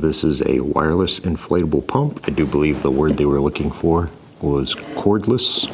This is a wireless inflatable pump. I do believe the word they were looking for was cordless.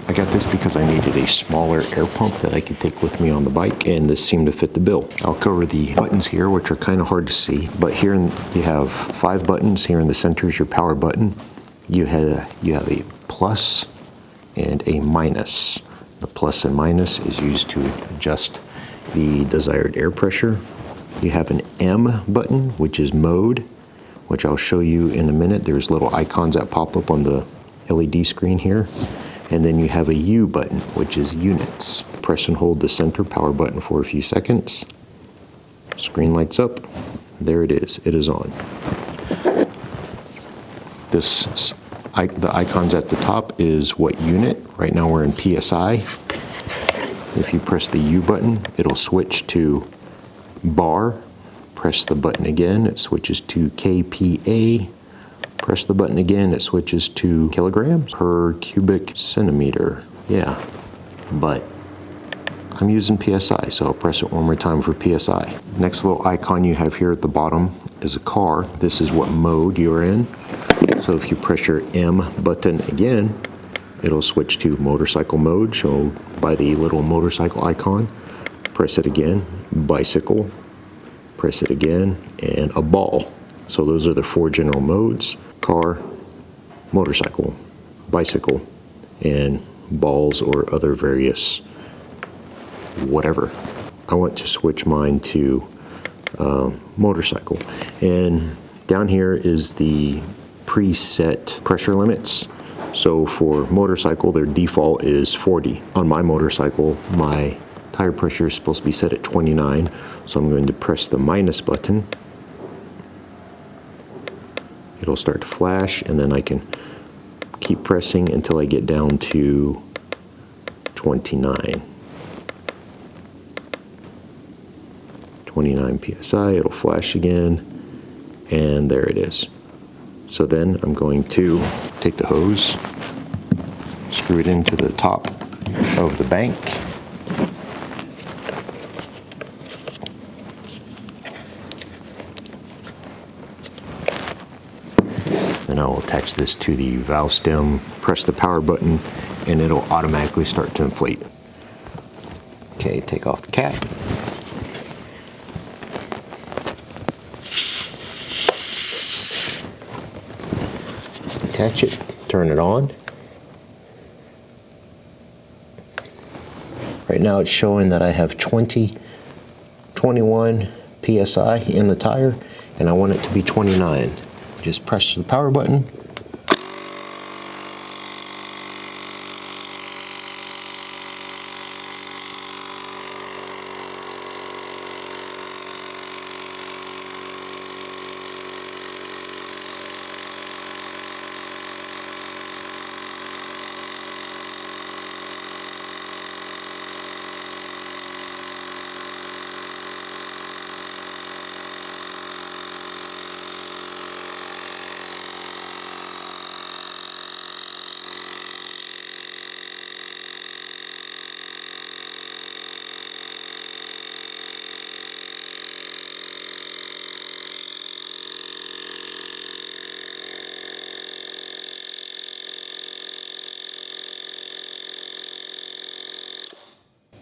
I got this because I needed a smaller air pump that I could take with me on the bike, and this seemed to fit the bill. I'll cover the buttons here, which are kind of hard to see, but here you have 5 buttons. Here in the center is your power button. You have a plus and a minus. The plus and minus is used to adjust the desired air pressure. You have an M button, which is mode, which I'll show you in a minute. There's little icons that pop up on the LED screen here. And then you have a U button, which is units. Press and hold the center power button for a few seconds. Screen lights up. There it is. It is on. The icons at the top is what unit. Right now we're in PSI. If you press the U button, it'll switch to bar. Press the button again, it switches to KPA. Press the button again, it switches to kilograms per cubic centimeter. Yeah, but I'm using PSI, so I'll press it one more time for PSI. Next little icon you have here at the bottom is a car. This is what mode you're in. So if you press your M button again, it'll switch to motorcycle mode, shown by the little motorcycle icon. Press it again, bicycle. Press it again, and a ball. So those are the 4 general modes: car, motorcycle, bicycle, and balls or other various whatever. I want to switch mine to motorcycle. And down here is the preset pressure limits. So for motorcycle, their default is 40. On my motorcycle, my tire pressure is supposed to be set at 29. So I'm going to press the minus button. It'll start to flash, and then I can keep pressing until I get down to 29. 29 PSI, it'll flash again, and there it is. So then I'm going to take the hose, screw it into the top of the bank. Then I'll attach this to the valve stem, press the power button, and it'll automatically start to inflate. Okay, take off the cap. Attach it, turn it on. Right now it's showing that I have 21 PSI in the tire, and I want it to be 29. Just press the power button.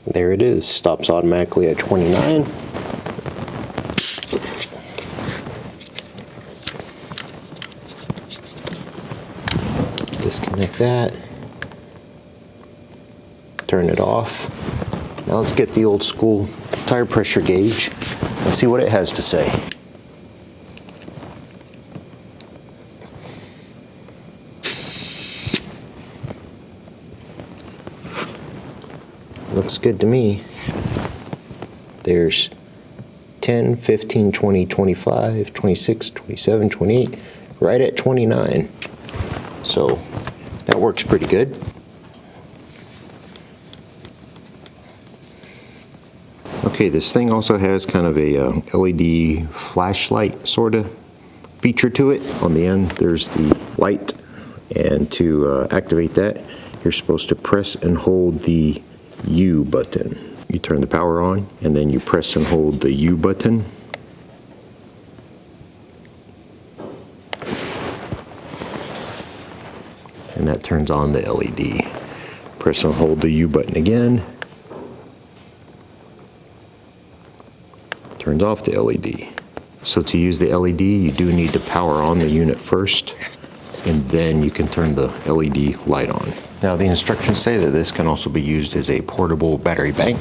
There it is, stops automatically at 29. Disconnect that. Turn it off. Now let's get the old school tire pressure gauge and see what it has to say. Looks good to me. There's 10, 15, 20, 25, 26, 27, 28, right at 29. So that works pretty good. Okay, this thing also has kind of a LED flashlight sort of feature to it. On the end there's the light, and to activate that you're supposed to press and hold the U button. You turn the power on and then you press and hold the U button. And that turns on the LED. Press and hold the U button again. Turns off the LED. So to use the LED, you do need to power on the unit first, and then you can turn the LED light on. Now the instructions say that this can also be used as a portable battery bank.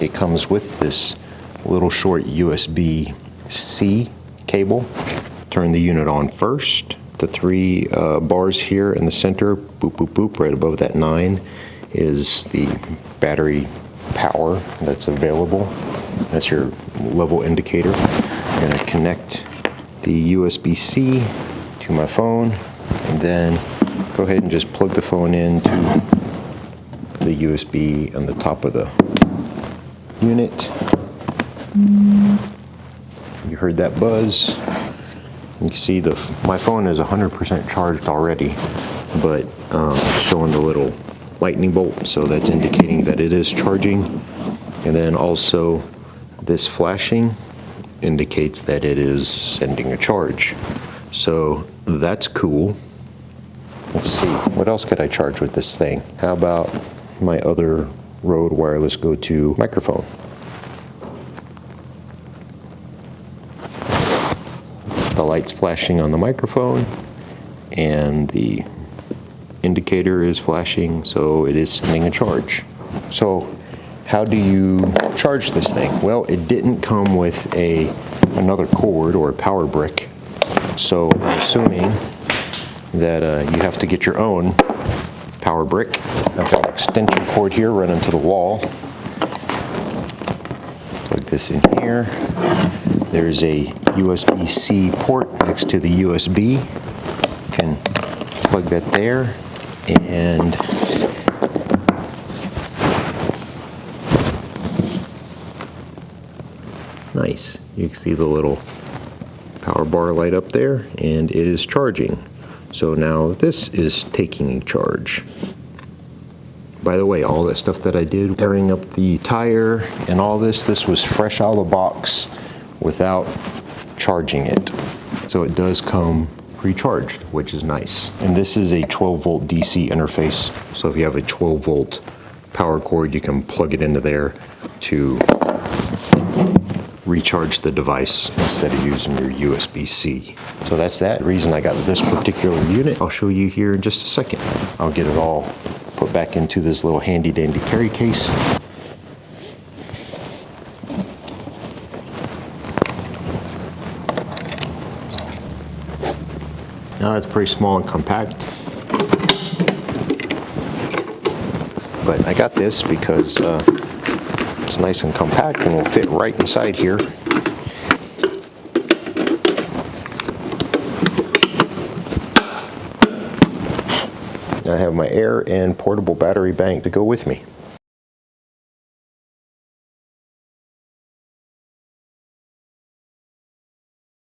It comes with this little short USB-C cable. Turn the unit on first. The three bars here in the center, boop, boop, boop, right above that 9, is the battery power that's available. That's your level indicator. I'm going to connect the USB-C to my phone, and then go ahead and just plug the phone into the USB on the top of the unit. You heard that buzz. You can see my phone is 100% charged already, but it's showing the little lightning bolt, so that's indicating that it is charging. And then also this flashing indicates that it is sending a charge. So that's cool. Let's see, what else could I charge with this thing? How about my other Rode wireless go-to microphone? The light's flashing on the microphone and the indicator is flashing, so it is sending a charge. So how do you charge this thing? Well, it didn't come with another cord or a power brick, so I'm assuming that you have to get your own power brick. I've got an extension cord here running to the wall. Plug this in here. There's a USB-C port next to the USB. You can plug that there, and nice. You can see the little power bar light up there, and it is charging. So now this is taking charge. By the way, all that stuff that I did, airing up the tire and all this was fresh out of the box without charging it. So it does come pre-charged, which is nice. And this is a 12 volt DC interface. So if you have a 12 volt power cord, you can plug it into there to recharge the device instead of using your USB-C. So that's that reason I got this particular unit. I'll show you here in just a second. I'll get it all put back into this little handy dandy carry case. Now it's pretty small and compact, but I got this because it's nice and compact and will fit right inside here. I have my air and portable battery bank to go with me.